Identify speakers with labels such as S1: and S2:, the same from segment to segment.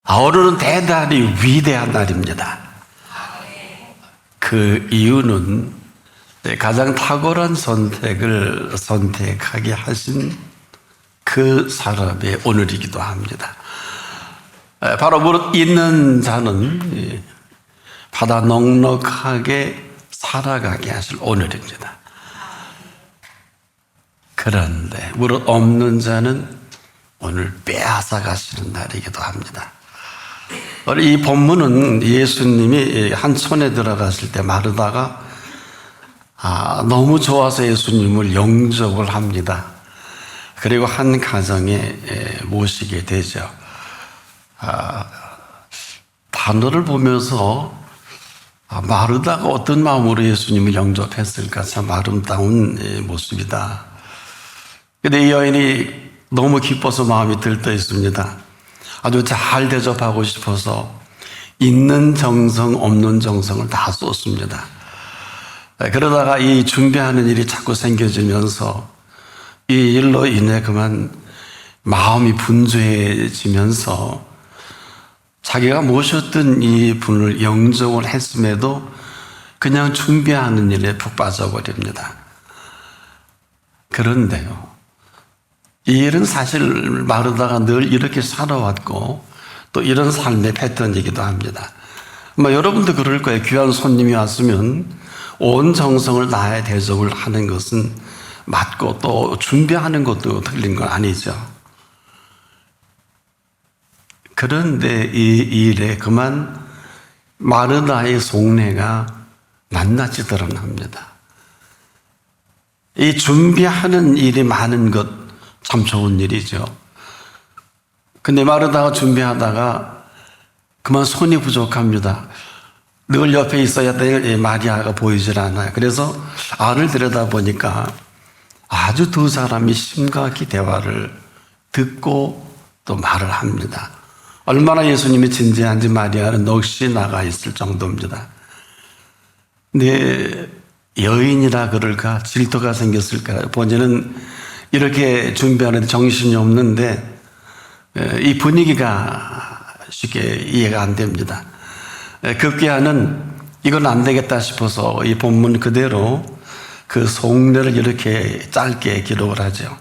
S1: 오늘은 대단히 위대한 날입니다. 그 이유는 가장 탁월한 선택을 선택하게 하신 그 사람의 오늘이기도 합니다. 바로 무릇 있는 자는 바다 넉넉하게 살아가게 하실 오늘입니다. 그런데 무릇 없는 자는 오늘 빼앗아 가시는 날이기도 합니다. 이 본문은 예수님이 한 촌에 들어갔을 때 마르다가 너무 좋아서 예수님을 영접을 합니다. 그리고 한 가정에 모시게 되죠. 단어를 보면서 마르다가 어떤 마음으로 예수님을 영접했을까 참 아름다운 모습이다. 근데 이 여인이 너무 기뻐서 마음이 들떠 있습니다. 아주 잘 대접하고 싶어서 있는 정성 없는 정성을 다 쏟습니다. 그러다가 이 준비하는 일이 자꾸 생겨지면서 이 일로 인해 그만 마음이 분주해지면서 자기가 모셨던 이 분을 영접을 했음에도 그냥 준비하는 일에 푹 빠져버립니다. 그런데요, 이 일은 사실 마르다가 늘 이렇게 살아왔고 또 이런 삶의 패턴이기도 합니다. 여러분도 그럴 거예요. 귀한 손님이 왔으면 온 정성을 다해 대접을 하는 것은 맞고 또 준비하는 것도 틀린 건 아니죠. 그런데 이 일에 그만 마르다의 속내가 낱낱이 드러납니다. 이 준비하는 일이 많은 것 참 좋은 일이죠. 근데 마르다가 준비하다가 그만 손이 부족합니다. 늘 옆에 있어야 될 마리아가 보이질 않아요. 그래서 안을 들여다보니까 아주 두 사람이 심각히 대화를 듣고 또 말을 합니다. 얼마나 예수님이 진지한지 마리아는 넋이 나가 있을 정도입니다. 근데 여인이라 그럴까 질투가 생겼을까 본인은 이렇게 준비하는데 정신이 없는데 이 분위기가 쉽게 이해가 안 됩니다. 급기야는 이건 안 되겠다 싶어서 이 본문 그대로 그 속내를 이렇게 짧게 기록을 하죠.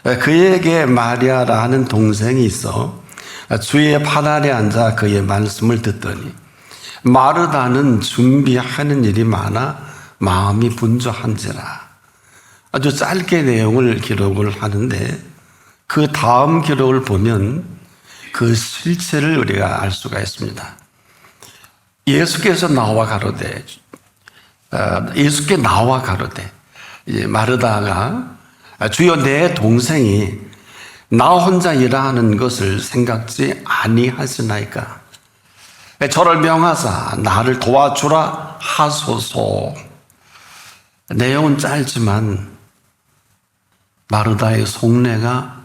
S1: 그에게 마리아라는 동생이 있어 주의 발 아래 앉아 그의 말씀을 듣더니 마르다는 준비하는 일이 많아 마음이 분주한지라. 아주 짧게 내용을 기록을 하는데 그 다음 기록을 보면 그 실체를 우리가 알 수가 있습니다. 예수께 나와 가로되 마르다가 주여 내 동생이 나 혼자 일하는 것을 생각지 아니하시나이까. 저를 명하사 나를 도와주라 하소서. 내용은 짧지만 마르다의 속내가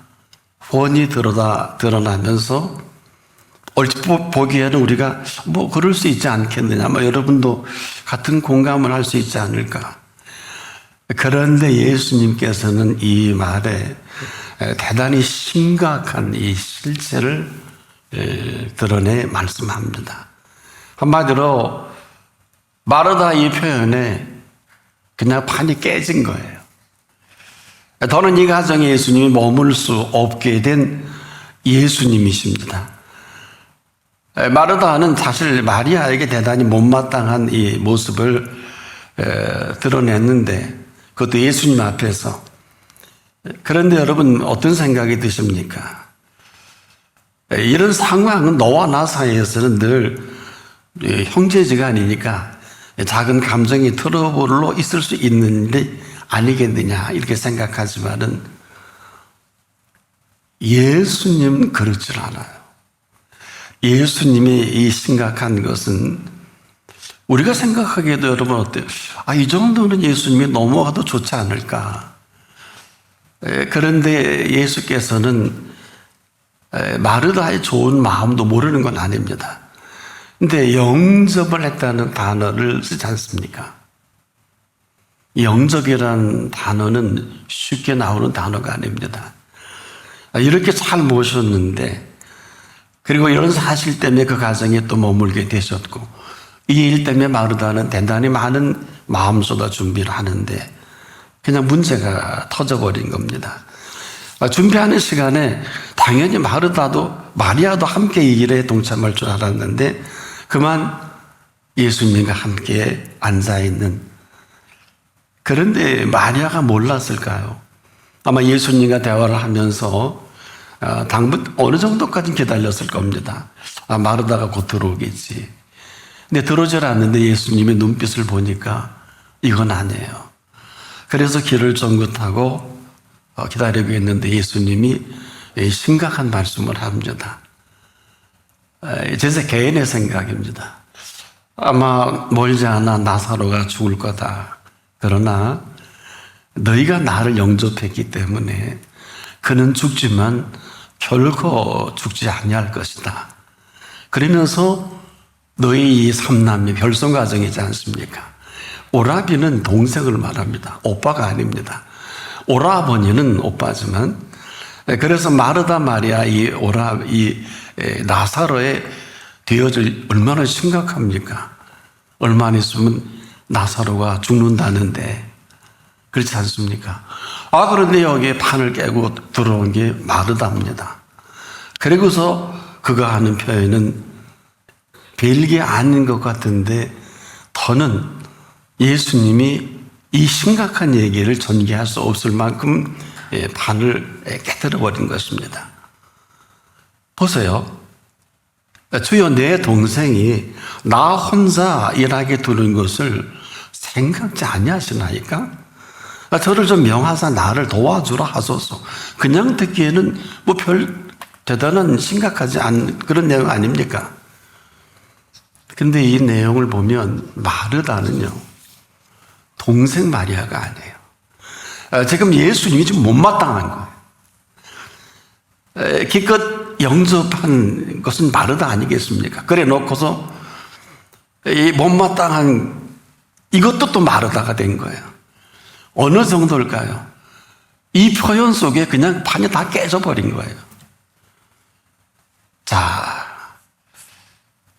S1: 훤히 드러나면서 얼핏 보기에는 우리가 그럴 수 있지 않겠느냐, 여러분도 같은 공감을 할 수 있지 않을까. 그런데 예수님께서는 이 말에 대단히 심각한 이 실체를 드러내 말씀합니다. 한마디로 마르다 이 표현에 그냥 판이 깨진 거예요. 더는 이 가정에 예수님이 머물 수 없게 된 예수님이십니다. 마르다는 사실 마리아에게 대단히 못마땅한 이 모습을 드러냈는데 그것도 예수님 앞에서. 그런데 여러분 어떤 생각이 드십니까? 이런 상황은 너와 나 사이에서는 늘 형제지간이니까 작은 감정이 트러블로 있을 수 있는 일이 아니겠느냐 이렇게 생각하지만은 예수님은 그렇지 않아요. 예수님이 이 심각한 것은 우리가 생각하기에도 여러분 어때요? 이 정도는 예수님이 넘어가도 좋지 않을까. 그런데 예수께서는 마르다의 좋은 마음도 모르는 건 아닙니다. 근데 영접을 했다는 단어를 쓰지 않습니까? 영접이라는 단어는 쉽게 나오는 단어가 아닙니다. 이렇게 잘 모셨는데 그리고 이런 사실 때문에 그 가정에 또 머물게 되셨고, 이 일 때문에 마르다는 대단히 많은 마음쏟아 준비를 하는데 그냥 문제가 터져버린 겁니다. 준비하는 시간에 당연히 마리아도 함께 이 일에 동참할 줄 알았는데 그만 예수님과 함께 앉아있는, 그런데 마리아가 몰랐을까요? 아마 예수님과 대화를 하면서 당분 어느 정도까지 기다렸을 겁니다. 마르다가 곧 들어오겠지. 근데 들어오질 않는데 예수님의 눈빛을 보니까 이건 아니에요. 그래서 길을 쫑긋하고 기다리고 있는데 예수님이 심각한 말씀을 합니다. 제 개인의 생각입니다. 아마 멀지 않아 나사로가 죽을 거다. 그러나 너희가 나를 영접했기 때문에 그는 죽지만 결코 죽지 아니할 것이다. 그러면서 너희 이 삼남매 별성 가정이지 않습니까? 오라비는 동생을 말합니다. 오빠가 아닙니다. 오라버니는 오빠지만, 그래서 마르다 마리아 이 나사로의 되어질 얼마나 심각합니까? 얼마나 있으면 나사로가 죽는다는데, 그렇지 않습니까? 그런데 여기에 판을 깨고 들어온 게 마르다입니다. 그리고서 그가 하는 표현은 별게 아닌 것 같은데 더는 예수님이 이 심각한 얘기를 전개할 수 없을 만큼 판을 깨뜨려버린 것입니다. 보세요. 주여, 내 동생이 나 혼자 일하게 두는 것을 생각지 아니하시나이까? 저를 좀 명하사 나를 도와주라 하소서. 그냥 듣기에는 뭐 별 대단한 심각하지 않은 그런 내용 아닙니까? 근데 이 내용을 보면 마르다는요, 동생 마리아가 아니에요. 지금 예수님이 지금 못마땅한 거예요. 기껏 영접한 것은 마르다 아니겠습니까? 그래 놓고서 이 못마땅한 이것도 또 마르다가 된 거예요. 어느 정도일까요? 이 표현 속에 그냥 판이 다 깨져버린 거예요. 자,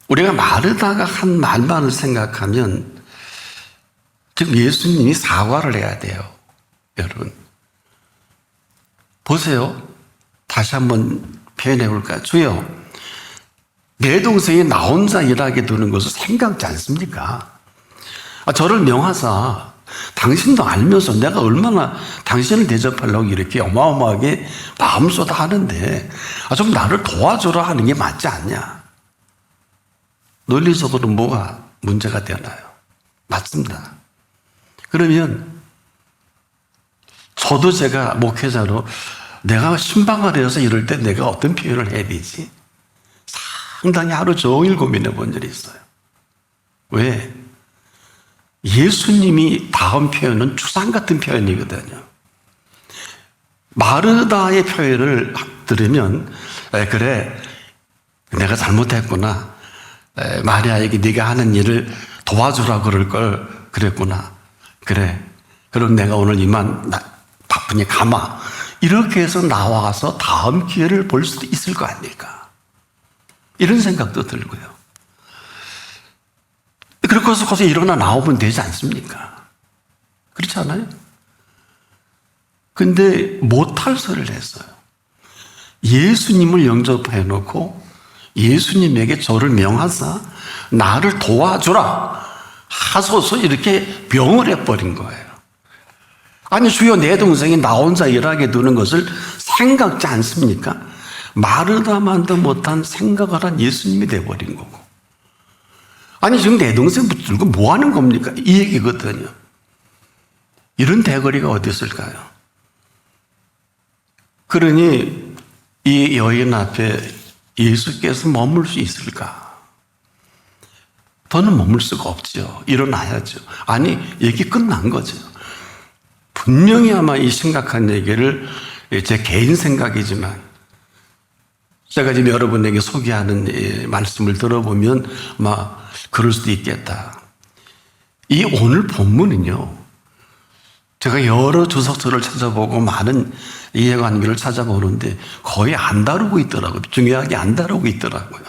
S1: 우리가 마르다가 한 말만을 생각하면 지금 예수님이 사과를 해야 돼요. 여러분 보세요. 다시 한번 표현해 볼까요? 주여, 내 동생이 나 혼자 일하게 두는 것을 생각지 않습니까? 저를 명하사 당신도 알면서 내가 얼마나 당신을 대접하려고 이렇게 어마어마하게 마음쏟아 하는데 좀 나를 도와주라 하는 게 맞지 않냐? 논리적으로 뭐가 문제가 되나요? 맞습니다. 그러면 저도 제가 목회자로 내가 신방을 해서 이럴 때 내가 어떤 표현을 해야 되지? 상당히 하루 종일 고민해 본 일이 있어요. 왜? 예수님이 다음 표현은 추상 같은 표현이거든요. 마르다의 표현을 들으면 그래, 내가 잘못했구나. 마리아에게 네가 하는 일을 도와주라 그럴 걸 그랬구나. 그래, 그럼 내가 오늘 이만 바쁘니 가마. 이렇게 해서 나와서 다음 기회를 볼 수도 있을 거 아닙니까? 이런 생각도 들고요. 그렇게 해서 거기서 일어나 나오면 되지 않습니까? 그렇지 않아요? 근데 못할 소리를 했어요. 예수님을 영접해 놓고 예수님에게 저를 명하사 나를 도와주라 하소서 이렇게 병을 해버린 거예요. 아니 주여, 내 동생이 나 혼자 일하게 두는 것을 생각지 않습니까? 마르다만도 못한 생각을 한 예수님이 돼버린 거고. 아니 지금 내 동생 붙들고 뭐 하는 겁니까? 이 얘기거든요. 이런 대거리가 어디 있을까요? 그러니 이 여인 앞에 예수께서 머물 수 있을까? 더는 머물 수가 없죠. 일어나야죠. 아니 얘기 끝난 거죠. 분명히 아마 이 심각한 얘기를 제 개인 생각이지만 제가 지금 여러분에게 소개하는 말씀을 들어보면 그럴 수도 있겠다. 이 오늘 본문은요, 제가 여러 주석서를 찾아보고 많은 이해관계를 찾아보는데 거의 안 다루고 있더라고요. 중요하게 안 다루고 있더라고요.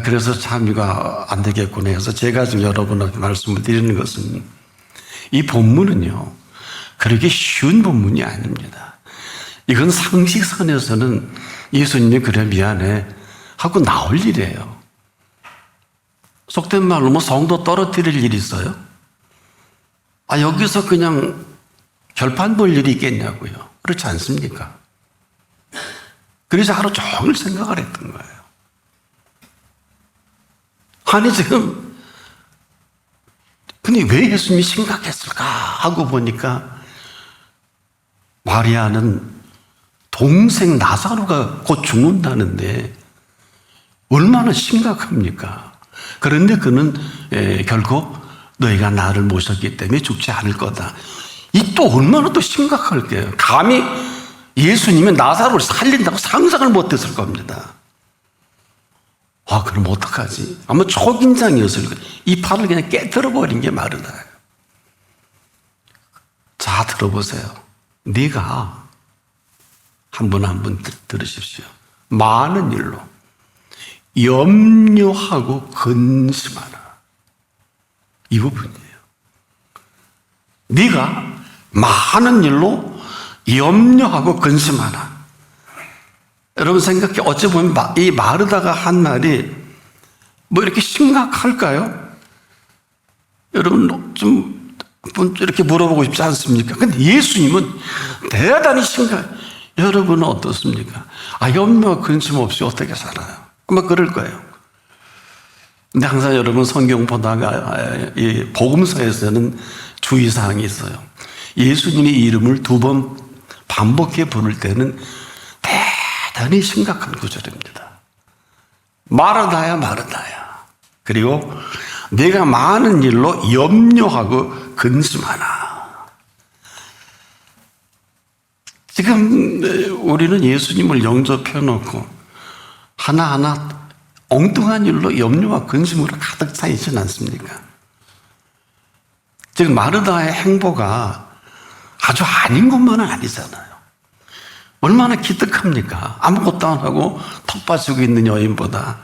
S1: 그래서 참 이거 안 되겠구나 해서 제가 지금 여러분에게 말씀을 드리는 것은 이 본문은요, 그렇게 쉬운 본문이 아닙니다. 이건 상식선에서는 예수님이 그래 미안해 하고 나올 일이에요. 속된 말로 뭐 성도 떨어뜨릴 일이 있어요? 여기서 그냥 결판 볼 일이 있겠냐고요. 그렇지 않습니까? 그래서 하루 종일 생각을 했던 거예요. 아니 지금 근데 왜 예수님이 심각했을까 하고 보니까 마리아는 동생 나사로가 곧 죽는다는데 얼마나 심각합니까? 그런데 그는 결코 너희가 나를 모셨기 때문에 죽지 않을 거다. 이 또 얼마나 또 심각할게요. 감히 예수님이 나사로를 살린다고 상상을 못했을 겁니다. 그럼 어떡하지? 아마 초긴장이었을 거예요. 이 판을 그냥 깨뜨려버린 게 마르다예요. 자, 들어보세요. 네가 한 분 한 분 들으십시오. 많은 일로 염려하고 근심하라. 이 부분이에요. 네가 많은 일로 염려하고 근심하라. 여러분 생각해, 어찌 보면 이 마르다가 한 말이 뭐 이렇게 심각할까요? 여러분 좀 이렇게 물어보고 싶지 않습니까? 근데 예수님은 대단히 여러분은 어떻습니까? 염려와 근심 없이 어떻게 살아요? 아마 그럴 거예요. 근데 항상 여러분 성경 보다가 이 복음서에서는 주의사항이 있어요. 예수님의 이름을 2번 반복해 부를 때는 대단히 심각한 구절입니다. 마르다야 마르다야. 그리고 내가 많은 일로 염려하고 근심하나. 지금 우리는 예수님을 영접해놓고 하나하나 엉뚱한 일로 염려와 근심으로 가득 차 있지 않습니까? 지금 마르다의 행보가 아주 아닌 것만은 아니잖아요. 얼마나 기특합니까? 아무것도 안 하고 턱 빠지고 있는 여인보다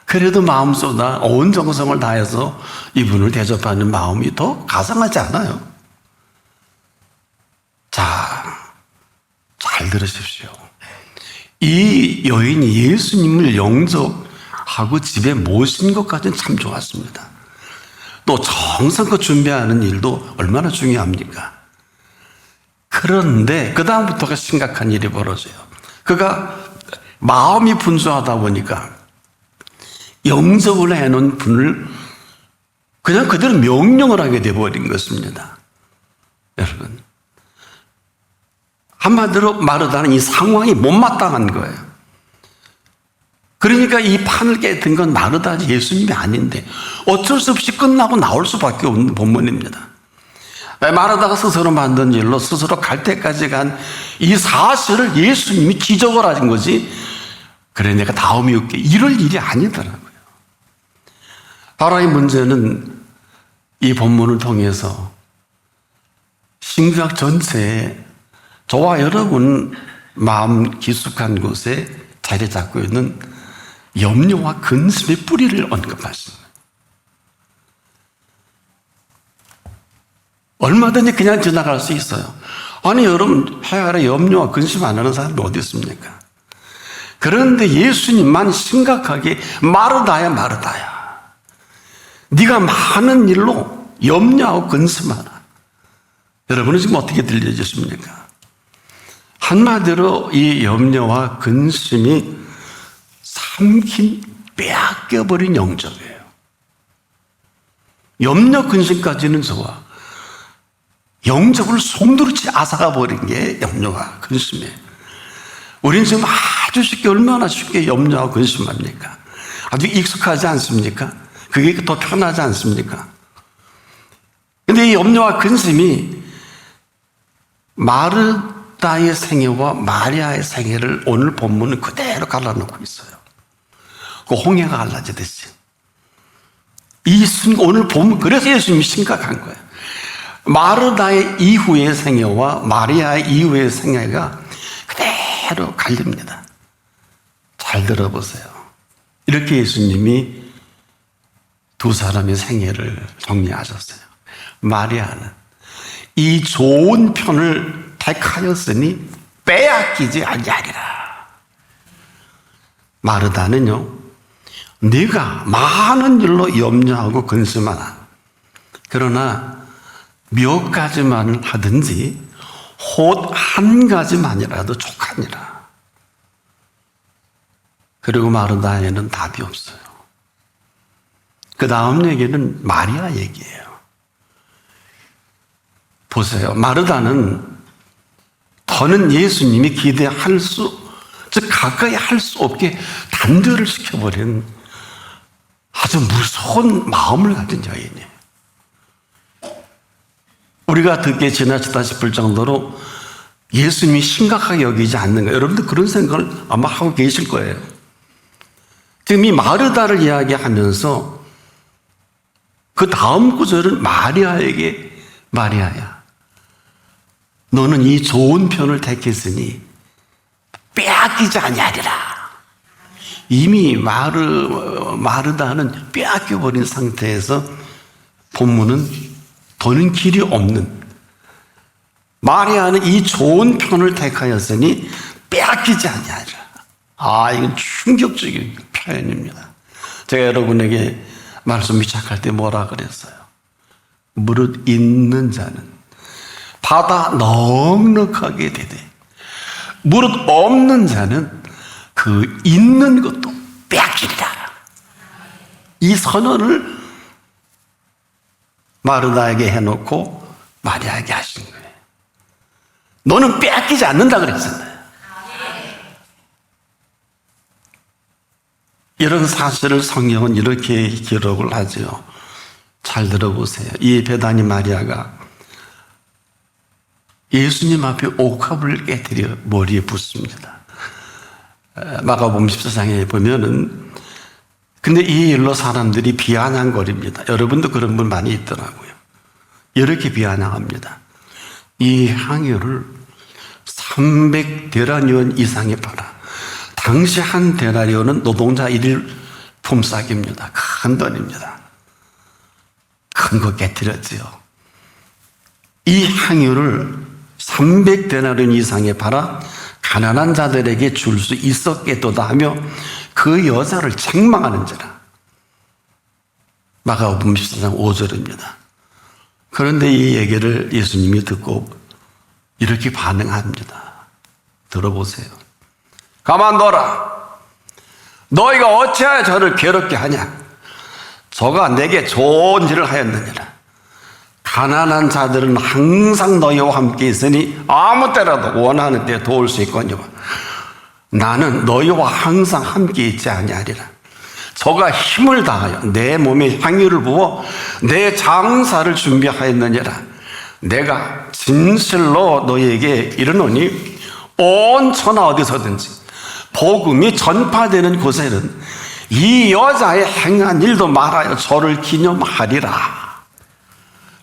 S1: 그래도 마음보다 온 정성을 다해서 이분을 대접하는 마음이 더 가상하지 않아요? 자, 잘 들으십시오. 이 여인이 예수님을 영접하고 집에 모신 것까지는 참 좋았습니다. 또 정성껏 준비하는 일도 얼마나 중요합니까? 그런데 그 다음부터가 심각한 일이 벌어져요. 그가 마음이 분주하다 보니까 영접을 해놓은 분을 그냥 그대로 명령을 하게 되어버린 것입니다. 여러분, 한마디로 마르다는 이 상황이 못마땅한 거예요. 그러니까 이 판을 깨뜨린 건 마르다지 예수님이 아닌데 어쩔 수 없이 끝나고 나올 수밖에 없는 본문입니다. 마르다가 스스로 만든 일로 스스로 갈 때까지 간 이 사실을 예수님이 기적을 하신 거지, 그래 내가 다음에 올게 이럴 일이 아니더라고요. 바로 이 문제는 이 본문을 통해서 신구약 전체에 저와 여러분 마음 깊숙한 곳에 자리 잡고 있는 염려와 근심의 뿌리를 언급하십니다. 얼마든지 그냥 지나갈 수 있어요. 아니 여러분, 해 아래 염려와 근심 안 하는 사람이 어디 있습니까? 그런데 예수님만 심각하게 마르다야 마르다야, 네가 많은 일로 염려하고 근심하라. 여러분은 지금 어떻게 들려주십니까? 한마디로 이 염려와 근심이 삼킨 빼앗겨버린 영접이에요. 염려 근심까지는 좋아. 영접을 송두리째 앗아가 버린 게 염려와 근심이에요. 우리는 지금 아주 쉽게, 얼마나 쉽게 염려하고 근심합니까? 아주 익숙하지 않습니까? 그게 더 편하지 않습니까? 근데 이 염려와 근심이 마르다의 생애와 마리아의 생애를 오늘 본문은 그대로 갈라놓고 있어요. 그 홍해가 갈라지듯이. 이 순간, 오늘 본문, 그래서 예수님이 심각한 거예요. 마르다의 이후의 생애와 마리아의 이후의 생애가 그대로 갈립니다. 잘 들어보세요. 이렇게 예수님이 두 사람의 생애를 정리하셨어요. 마리아는 이 좋은 편을 택하였으니 빼앗기지 아니하리라. 마르다는요, 네가 많은 일로 염려하고 근심하나 그러나 몇 가지만 하든지 곧 한 가지만이라도 족하니라. 그리고 마르다에는 답이 없어요. 그 다음 얘기는 마리아 얘기예요. 보세요. 마르다는 더는 예수님이 기대할 즉 가까이 할 수 없게 단절을 시켜버린 아주 무서운 마음을 가진 여인이에요. 우리가 듣기에 지나치다 싶을 정도로 예수님이 심각하게 여기지 않는가. 여러분들 그런 생각을 아마 하고 계실 거예요. 지금 이 마르다를 이야기하면서 그 다음 구절은 마리아에게 마리아야, 너는 이 좋은 편을 택했으니 빼앗기지 아니하리라. 이미 마르다는 빼앗겨버린 상태에서 본문은 더는 길이 없는, 마리아는 이 좋은 편을 택하였으니 빼앗기지 아니하리라. 이건 충격적인 표현입니다. 제가 여러분에게 말씀 시작할 때 뭐라 그랬어요? 무릇 있는 자는 받아 넉넉하게 되되 무릇 없는 자는 그 있는 것도 빼앗기리라. 이 선언을 마르다에게 해놓고 마리아에게 하신 거예요. 너는 빼앗기지 않는다 그랬잖아요. 이런 사실을 성경은 이렇게 기록을 하죠. 잘 들어보세요. 이 베다니 마리아가 예수님 앞에 옥합을 깨뜨려 머리에 붓습니다. 마가복음 14장에 보면은, 근데 이 일로 사람들이 비아냥거립니다. 여러분도 그런 분 많이 있더라고요. 이렇게 비아냥합니다. 이 향유를 300데나리온 이상에 팔아. 당시 한 데나리온은 노동자 1일 품삯입니다. 큰 돈입니다. 큰 거 깨뜨렸지요. 이 향유를 300데나리온 이상에 팔아 가난한 자들에게 줄 수 있었겠도다 하며 그 여자를 책망하는지라. 마가복음 14장 5절입니다. 그런데 이 얘기를 예수님이 듣고 이렇게 반응합니다. 들어보세요. 가만둬라. 너희가 어찌하여 저를 괴롭게 하냐? 저가 내게 좋은 일을 하였느니라. 가난한 자들은 항상 너희와 함께 있으니 아무 때라도 원하는 때 도울 수 있거니와 나는 너희와 항상 함께 있지 아니하리라. 저가 힘을 다하여 내 몸에 향유를 부어 내 장사를 준비하였느니라. 내가 진실로 너희에게 이르노니 온 천하 어디서든지 복음이 전파되는 곳에는 이 여자의 행한 일도 말하여 저를 기념하리라.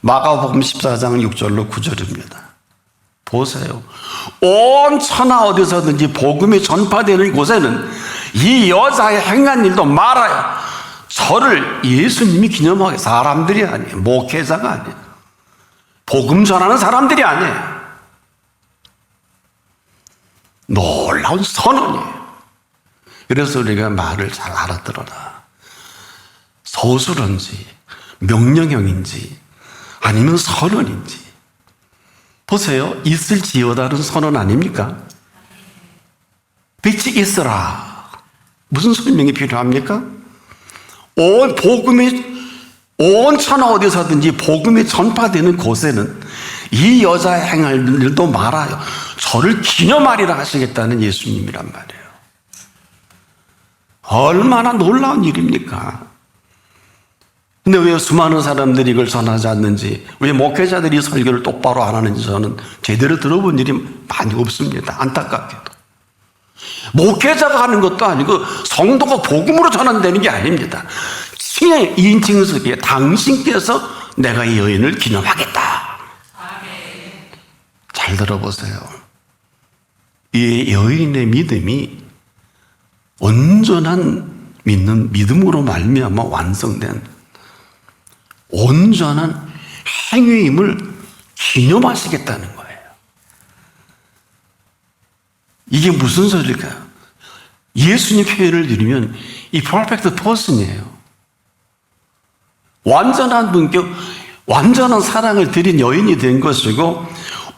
S1: 마가복음 14장 6절로 9절입니다. 보세요. 온 천하 어디서든지 복음이 전파되는 곳에는 이 여자의 행한 일도 말하여 저를, 예수님이 기념하게, 사람들이 아니에요. 목회자가 아니에요. 복음 전하는 사람들이 아니에요. 놀라운 선언이에요. 그래서 우리가 말을 잘 알아들어라. 서술인지 명령형인지 아니면 선언인지. 보세요. 있을지어다는 선언 아닙니까? 빛이 있어라. 무슨 설명이 필요합니까? 온 천하 어디서든지 복음이 전파되는 곳에는 이 여자의 행할 일도 말아요. 저를 기념하리라 하시겠다는 예수님이란 말이에요. 얼마나 놀라운 일입니까? 근데 왜 수많은 사람들이 이걸 전하지 않는지, 왜 목회자들이 설교를 똑바로 안 하는지 저는 제대로 들어본 일이 많이 없습니다. 안타깝게도. 목회자가 하는 것도 아니고 성도가 복음으로 전환되는 게 아닙니다. 칭의 2인칭 속에 당신께서 내가 이 여인을 기념하겠다. 잘 들어보세요. 이 여인의 믿음이 온전한 믿음으로 말미암아 완성된 온전한 행위임을 기념하시겠다는 거예요. 이게 무슨 소리일까요? 예수님 표현을 드리면 이 퍼펙트 퍼슨이에요. 완전한 분격, 완전한 사랑을 드린 여인이 된 것이고,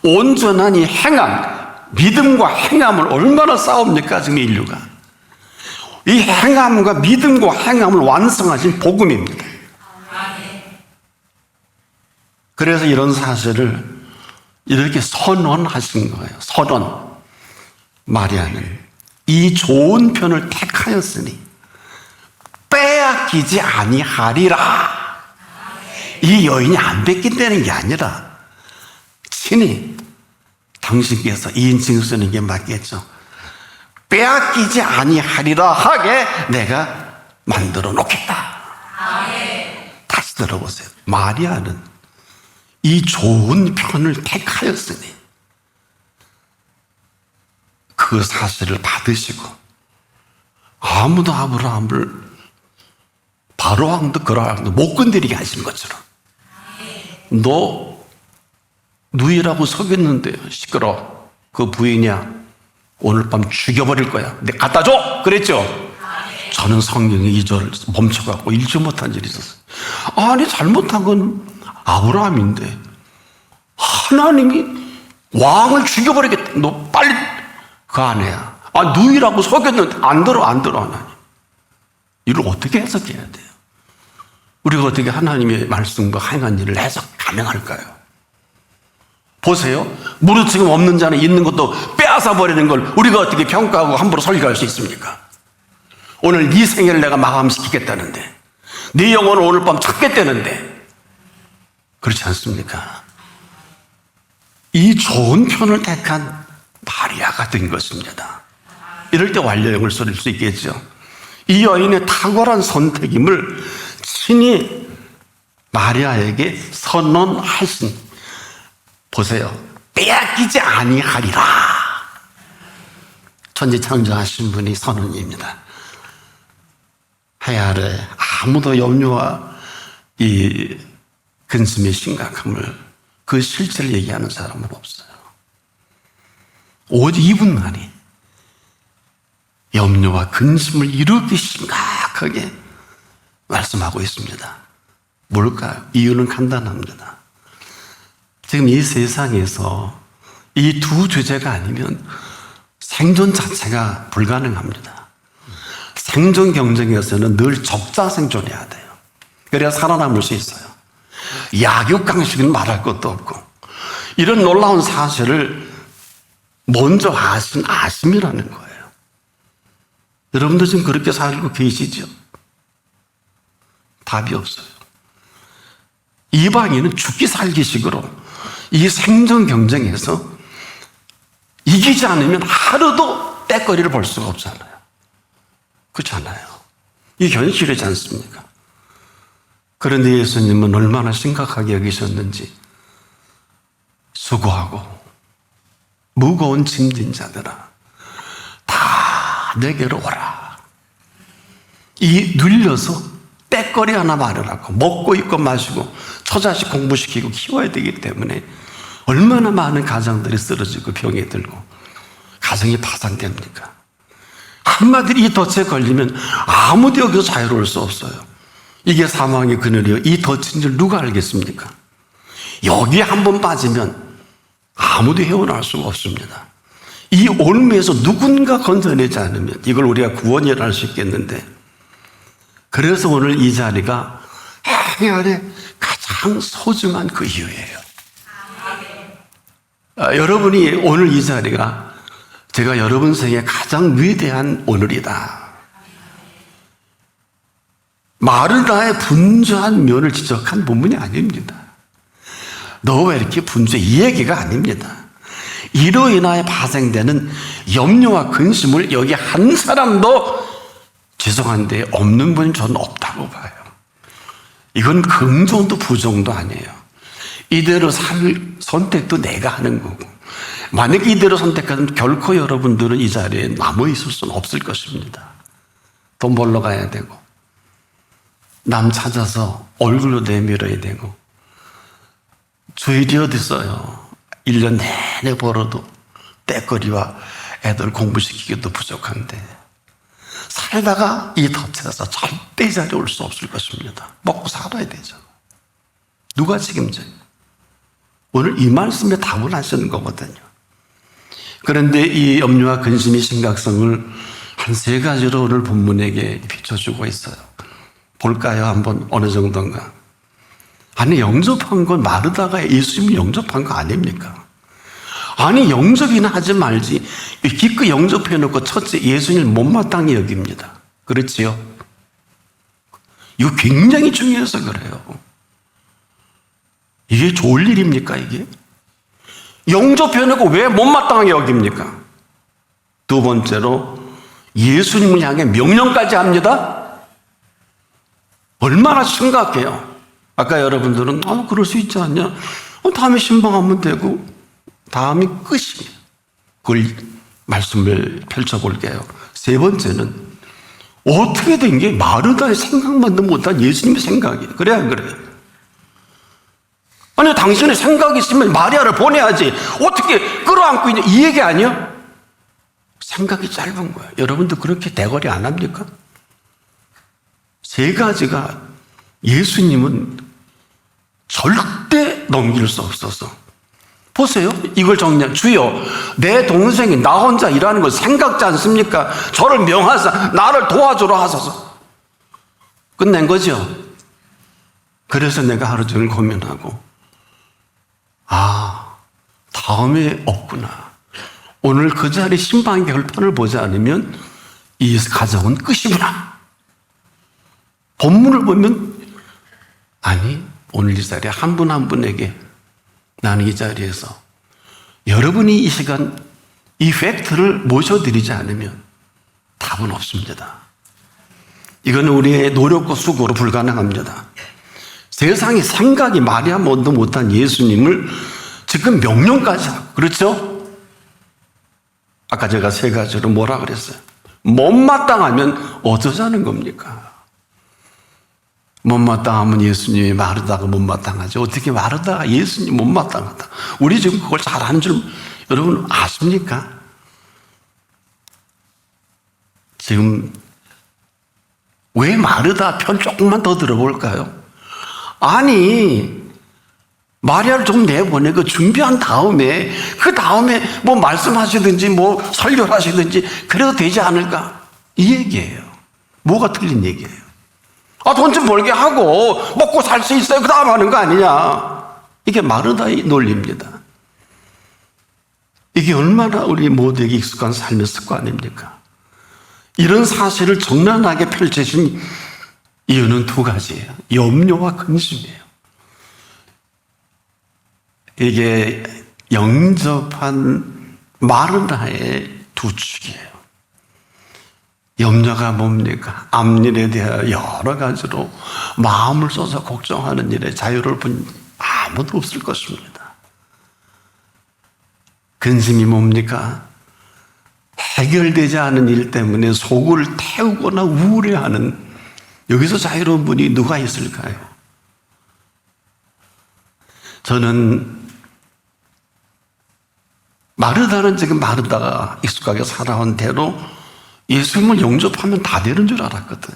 S1: 온전한 이 행함, 믿음과 행함을 얼마나 싸웁니까, 지금 인류가. 이 행함과 믿음과 행함을 완성하신 복음입니다. 그래서 이런 사실을 이렇게 선언하신 거예요. 선언. 마리아는 이 좋은 편을 택하였으니 빼앗기지 아니하리라. 이 여인이 안 뺏긴다는 게 아니라 친히 당신께서 2인칭 쓰는 게 맞겠죠. 빼앗기지 아니하리라 하게 내가 만들어 놓겠다. 다시 들어보세요. 마리아는 이 좋은 편을 택하였으니 그 사실을 받으시고, 아무도 아브라함을 바로왕도 그라왕도 못 건드리게 하신 것처럼, 너 누이라고 속였는데 시끄러, 그 부인이야, 오늘 밤 죽여버릴 거야, 내가 갖다 줘! 그랬죠? 저는 성경에 이 절 멈춰갖고 읽지 못한 일이 있었어요. 아니, 잘못한 건 아브라함인데 하나님이 왕을 죽여버리겠다, 너 빨리 그 아내야. 아, 누이라고 속였는데 안 들어 하나님. 이걸 어떻게 해석해야 돼요? 우리가 어떻게 하나님의 말씀과 행한 일을 해석 가능할까요? 보세요. 무릇 지금 없는 자는 있는 것도 빼앗아 버리는 걸 우리가 어떻게 평가하고 함부로 설교할 수 있습니까? 오늘 네 생애를 내가 마감시키겠다는데, 네 영혼을 오늘 밤 찾겠다는데, 그렇지 않습니까? 이 좋은 편을 택한 마리아가 된 것입니다. 이럴 때 완료형을 쓸 수 있겠죠. 이 여인의 탁월한 선택임을 친히 마리아에게 선언하신, 보세요. 빼앗기지 아니하리라. 천지 창조하신 분이 선언입니다. 해 아래 아무도 염려와 이 근심의 심각함을, 그 실체를 얘기하는 사람은 없어요. 오직 이분만이 염려와 근심을 이렇게 심각하게 말씀하고 있습니다. 뭘까요? 이유는 간단합니다. 지금 이 세상에서 이 두 주제가 아니면 생존 자체가 불가능합니다. 생존 경쟁에서는 늘 적자 생존해야 돼요. 그래야 살아남을 수 있어요. 약육강식은 말할 것도 없고, 이런 놀라운 사실을 먼저 아신 아심이라는 거예요. 여러분도 지금 그렇게 살고 계시죠? 답이 없어요. 이방인은 죽기 살기식으로 이 생존 경쟁에서 이기지 않으면 하루도 때거리를 볼 수가 없잖아요. 그렇지 않아요? 이게 현실이지 않습니까? 그런데 예수님은 얼마나 심각하게 여기셨는지, 수고하고 무거운 짐진 자들아 다 내게로 오라. 이 눌려서 때거리 하나 마련하고 먹고 입고 마시고 처자식 공부시키고 키워야 되기 때문에 얼마나 많은 가정들이 쓰러지고 병에 들고 가정이 파산됩니까? 한마디로 이 덫에 걸리면 아무도 여기서 자유로울 수 없어요. 이게 사망의 그늘이요, 이 덫인 줄 누가 알겠습니까? 여기에 한번 빠지면 아무도 헤어나올 수가 없습니다. 이 올무에서 누군가 건져내지 않으면 이걸 우리가 구원이라 할 수 있겠는데, 그래서 오늘 이 자리가 해안의 가장 소중한 그 이유예요. 여러분이 오늘 이 자리가 제가 여러분 생에 가장 위대한 오늘이다. 마르다의 분주한 면을 지적한 본문이 아닙니다. 너 왜 이렇게 분주해? 이 얘기가 아닙니다. 이로 인하여 발생되는 염려와 근심을 여기 한 사람도 죄송한데 없는 분이 저는 없다고 봐요. 이건 긍정도 부정도 아니에요. 이대로 살 선택도 내가 하는 거고, 만약에 이대로 선택하면 결코 여러분들은 이 자리에 남아 있을 수는 없을 것입니다. 돈 벌러 가야 되고, 남 찾아서 얼굴로 내밀어야 되고, 주일이 어디 있어요? 1년 내내 벌어도 때거리와 애들 공부시키기도 부족한데, 살다가 이 덫에서 절대 이 자리에 올 수 없을 것입니다. 먹고 살아야 되죠. 누가 책임져요? 오늘 이 말씀에 답을 하시는 거거든요. 그런데 이 염려와 근심의 심각성을 한 3가지로 오늘 본문에게 비춰주고 있어요. 볼까요? 한번 어느 정도인가? 아니, 영접한 건 마르다가 예수님을 영접한 거 아닙니까? 아니, 영접이나 하지 말지. 기껏 영접해놓고 첫째 예수님을 못마땅히 여깁니다. 그렇지요? 이거 굉장히 중요해서 그래요. 이게 좋을 일입니까, 이게? 영접해놓고 왜 못마땅하게 여깁니까? 두 번째로 예수님을 향해 명령까지 합니다. 얼마나 심각해요. 아까 여러분들은 그럴 수 있지 않냐? 다음에 신방하면 되고 다음이 끝이에요. 그걸 말씀을 펼쳐볼게요. 3번째는 어떻게 된 게 마르다의 생각만도 못한 예수님의 생각이에요. 그래 안 그래요? 아니, 당신의 생각이 있으면 마리아를 보내야지. 어떻게 끌어안고 있냐? 이 얘기 아니야? 생각이 짧은 거예요. 여러분도 그렇게 대거리 안 합니까? 3가지가 예수님은 절대 넘길 수 없어서. 보세요. 이걸 정리하면 주여, 내 동생이 나 혼자 일하는 걸 생각지 않습니까? 저를 명하사 나를 도와주러 하소서. 끝낸 거죠. 그래서 내가 하루 종일 고민하고, 다음에 없구나. 오늘 그 자리 신방 결판을 보지 않으면 이 가정은 끝이구나. 본문을 보면 아니, 오늘 이 자리에 한 분 한 분에게 나는 이 자리에서 여러분이 이 시간 이 팩트를 모셔드리지 않으면 답은 없습니다. 이건 우리의 노력과 수고로 불가능합니다. 세상에 생각이 말이 한번도 못한 예수님을 지금 명령까지 하고, 그렇죠? 아까 제가 3가지로 뭐라 그랬어요? 못마땅하면 어쩌자는 겁니까? 못마땅하면 예수님이 마르다가 못마땅하지. 어떻게 마르다가 예수님 못마땅하다. 우리 지금 그걸 잘하는 줄 여러분 아십니까? 지금 왜 마르다 편 조금만 더 들어볼까요? 아니, 마리아를 좀 내보내고 준비한 다음에 그 다음에 뭐 말씀하시든지 뭐 설교를 하시든지 그래도 되지 않을까? 이 얘기예요. 뭐가 틀린 얘기예요? 돈 좀 벌게 하고 먹고 살 수 있어요. 그 다음 하는 거 아니냐? 이게 마르다의 논리입니다. 이게 얼마나 우리 모두에게 익숙한 삶의 습관입니까? 이런 사실을 적나라하게 펼쳐진 이유는 2가지예요. 염려와 근심이에요. 이게 영접한 마르다의 2축이에요. 염려가 뭡니까? 앞일에 대하여 여러 가지로 마음을 써서 걱정하는 일에 자유를 본 아무도 없을 것입니다. 근심이 뭡니까? 해결되지 않은 일 때문에 속을 태우거나 우울해하는, 여기서 자유로운 분이 누가 있을까요? 저는 마르다는 지금 마르다가 익숙하게 살아온 대로 예수님을 영접하면 다 되는 줄 알았거든.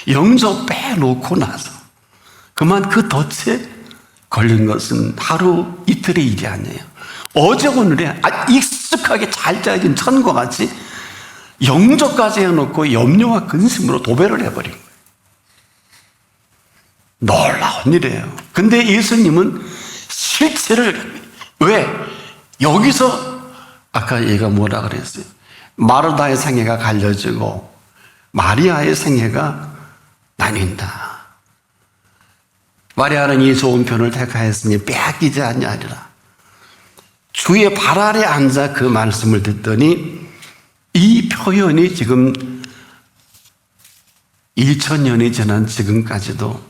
S1: 영접 빼놓고 나서 그만 그 덫에 걸린 것은 하루 이틀의 일이 아니에요. 어제 오늘에 익숙하게 잘 짜진 천과 같이 영접까지 해놓고 염려와 근심으로 도배를 해버린 거예요. 놀라운 일이에요. 근데 예수님은 실체를, 왜? 여기서 아까 얘가 뭐라 그랬어요? 마르다의 생애가 갈려지고 마리아의 생애가 나뉜다. 마리아는 이 좋은 편을 택하였으니 빼앗기지 아니하리라. 주의 발 아래 앉아 그 말씀을 듣더니, 이 표현이 지금 2000년이 지난 지금까지도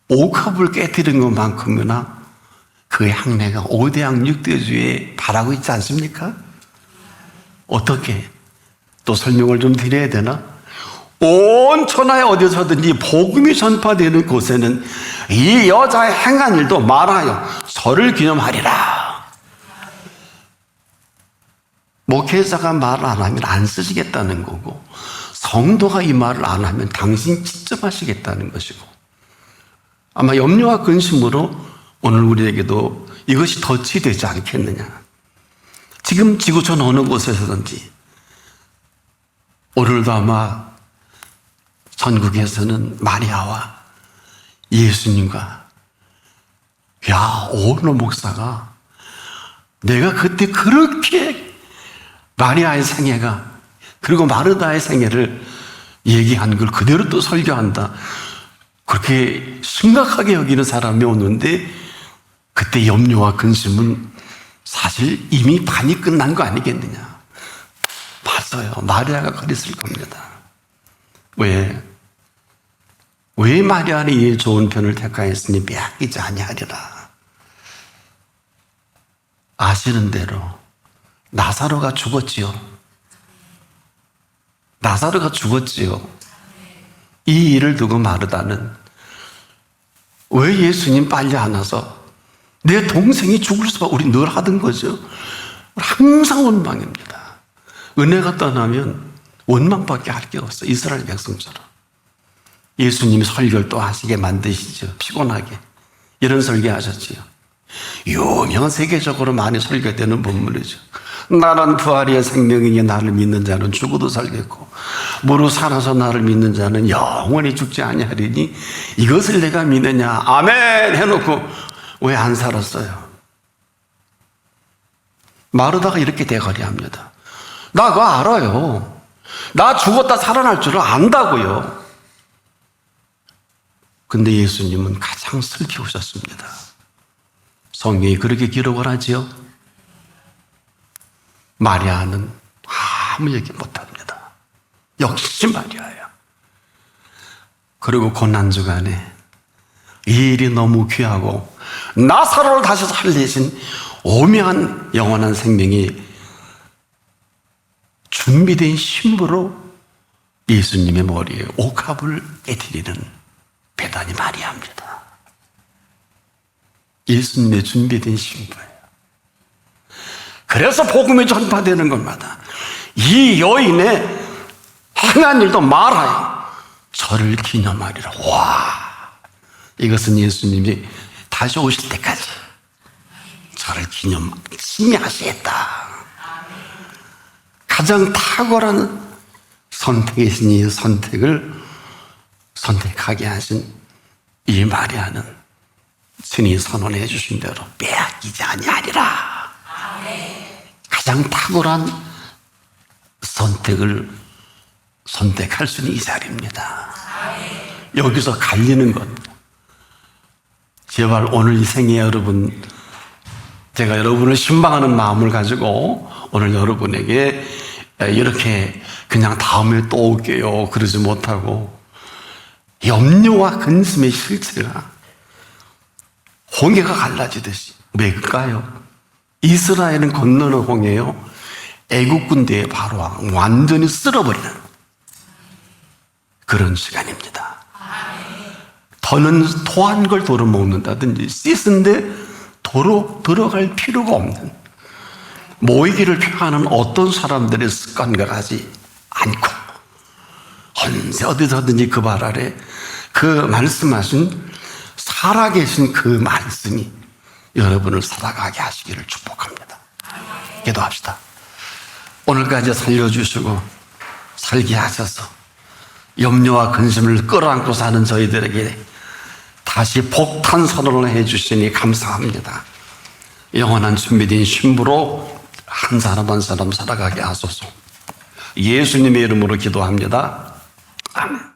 S1: 옥합을 깨뜨린 것만큼이나 그 향내가 5대양 6대주에 바라고 있지 않습니까? 어떻게? 또 설명을 좀 드려야 되나? 온 천하에 어디서든지 복음이 전파되는 곳에는 이 여자의 행한 일도 말하여 저를 기념하리라. 목회자가 말을 안 하면 안 쓰시겠다는 거고, 성도가 이 말을 안 하면 당신 직접 하시겠다는 것이고, 아마 염려와 근심으로 오늘 우리에게도 이것이 덫이 되지 않겠느냐. 지금 지구촌 어느 곳에서든지 오늘도 아마 전국에서는 마리아와 예수님과, 야, 오너 목사가 내가 그때 그렇게 마리아의 생애가 그리고 마르다의 생애를 얘기한 걸 그대로 또 설교한다, 그렇게 심각하게 여기는 사람이 오는데 그때 염려와 근심은 사실 이미 반이 끝난 거 아니겠느냐. 맞아요. 마리아가 그랬을 겁니다. 왜 마리아는 이 좋은 편을 택하였으니 빼앗기지 아니하리라. 아시는 대로 나사로가 죽었지요. 나사로가 죽었지요. 이 일을 두고 마르다는 왜 예수님 빨리 안 와서 내 동생이 죽을 수밖에, 우리 늘 하던 거죠. 항상 원망입니다. 은혜가 떠나면 원망밖에 할 게 없어요. 이스라엘 백성처럼. 예수님이 설교를 또 하시게 만드시죠. 피곤하게. 이런 설교하셨지요. 유명한 세계적으로 많이 설교되는 본문이죠. 나는 부활이여 생명이니 나를 믿는 자는 죽어도 살겠고 무릇 살아서 나를 믿는 자는 영원히 죽지 아니하리니 이것을 내가 믿느냐. 아멘 해놓고 왜 안 살았어요? 마르다가 이렇게 대거리합니다. 나 그거 알아요. 나 죽었다 살아날 줄을 안다고요. 근데 예수님은 가장 슬피우셨습니다. 성경이 그렇게 기록을 하지요. 마리아는 아무 얘기 못합니다. 역시 마리아야. 그리고 고난주간에 이 일이 너무 귀하고 나사로를 다시 살리신 오묘한 영원한 생명이 준비된 신부로 예수님의 머리에 옥합을 깨뜨리는 베다니 마리아입니다. 예수님의 준비된 신부예요. 그래서 복음이 전파되는 것마다 이 여인의 행한 일도 말하여 저를 기념하리라. 와, 이것은 예수님이 다시 오실 때까지 저를 심히 하시겠다. 가장 탁월한 선택이신 이 선택을 선택하게 하신 이 마리아는 신이 선언해 주신 대로 빼앗기지 아니하리라. 가장 탁월한 선택을 선택할 수 있는 이 자리입니다. 여기서 갈리는 겁니다. 제발 오늘 이 생에 여러분, 제가 여러분을 신방하는 마음을 가지고 오늘 여러분에게 이렇게 그냥 다음에 또 올게요 그러지 못하고, 염려와 근심의 실체가 홍해가 갈라지듯이, 왜일까요? 이스라엘은 건너는 홍해요, 애국 군대의 바로왕 완전히 쓸어버리는 그런 시간입니다. 더는 토한 걸 도로 먹는다든지 씻은데 도로 들어갈 필요가 없는, 모이기를 표하는 어떤 사람들의 습관과 가지 않고 언제 어디서든지 그 발 아래 그 말씀하신 살아계신 그 말씀이 여러분을 살아가게 하시기를 축복합니다. 기도합시다. 오늘까지 살려주시고 살게 하셔서 염려와 근심을 끌어안고 사는 저희들에게 다시 복탄 선언을 해주시니 감사합니다. 영원한 준비된 신부로 한 사람 한 사람 살아가게 하소서. 예수님의 이름으로 기도합니다. 아멘.